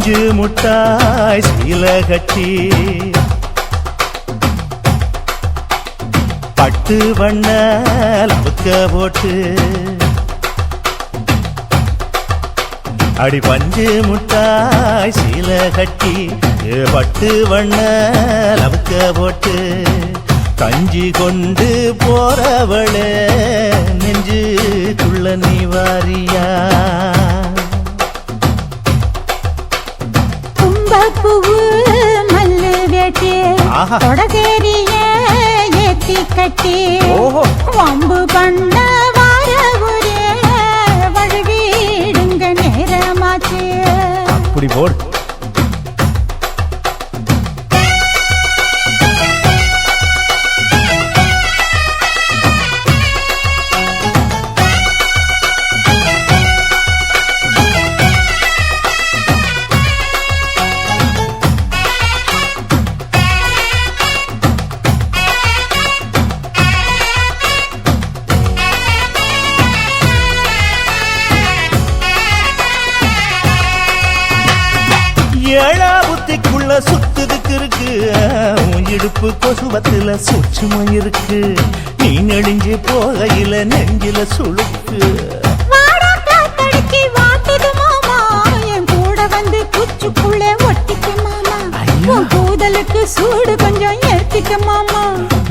பஞ்சு முட்டாய் சீல கட்டி பட்டு வண்ண லவுக்க போட்டு அடி பஞ்சு முட்டாய் சீல கட்டி பட்டு வண்ண லவுக்க போட்டு கஞ்சி கொண்டு போறவளே நெஞ்சுக்குள்ள நீ வாரியா கும்பப்பூவு மல்லு வேட்டி தொடதேரிய ஏத்தி கட்டி வம்பு பண்ண வார ஒரே வழுவிடுங்க நேரமாச்சு அப்படி போடு ஏழா புத்திக்குள்ள சுத்துதுக்கு இருக்கு இடுப்பு கொசுவத்துல சூட்சுமம் இருக்கு நீ நெளிஞ்சு போகையில நெஞ்சில சுளுக்கு கூட வந்து குச்சுக்குள்ளே ஒட்டிக்க மாமா கூதலுக்கு சூடு கொஞ்சம் ஏத்திக்க மாமா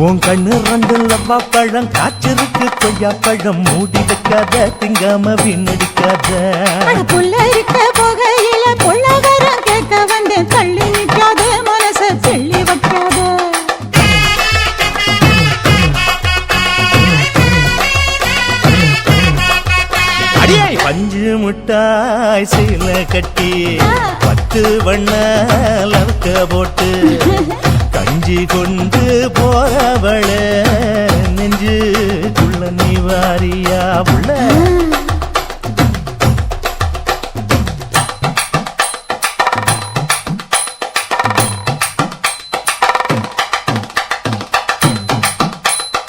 உன் கண்ணு ரெண்டு லவ்வா பழம் காய்ச்சிருக்கு கொய்யா பழம் மூடி வைக்காத திங்காம வீணடிக்காத புள்ள இருக்க போகையில பொள்ளவரம் கேட்க வந்து தள்ளி நிற்காத மனச தெள்ளி வைக்காத அடியாய் பஞ்சு முட்டாய் சீல கட்டி பத்து வண்ண லவுக்க போட்டு கஞ்சி கொண்டு போறவள நெஞ்சுக்குள்ள நீ வாரியா உள்ள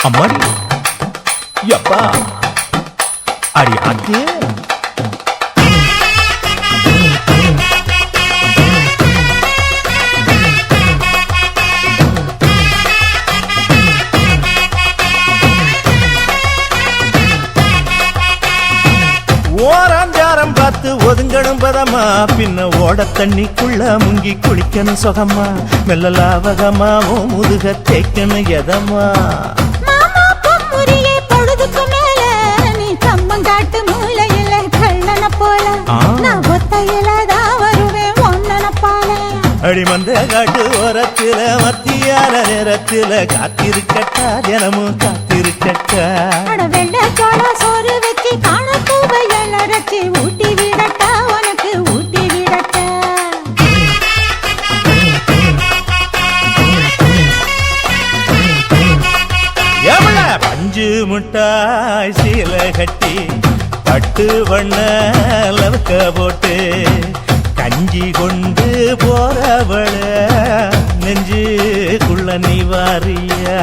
அம்மாடி யப்பா அடி ஆத்து ஓராஞ்சாரம் பார்த்து ஒதுங்கணும் பதமா பின்ன ஓட தண்ணிக்குள்ள முங்கி குளிக்கணும் சொகமா மெல்ல லாவகமா ஓ முதுக தேய்க்கணும் எதமா காட்டு மூலையில கள்ளன போல நான் ஒத்தையில தான் வருவேன் ஒன்னன போல அடிமந்த காட்டு ஓரத்தில மத்தியான நேரத்தில காத்திருக்கட்டா தினமும் காத்திருக்கட்டா வெள்ள சோள சோறு வச்சு காண பூவையல் அரைச்சி ஊட்டி விடட்டா உனக்கு ஊட்டி விடட்டா பஞ்சு முட்டாய் சீல கட்டி பட்டு வண்ண லவுக்க போட்டு கஞ்சி கொண்டு போறவள நெஞ்சுக்குள்ள நீ வாரியா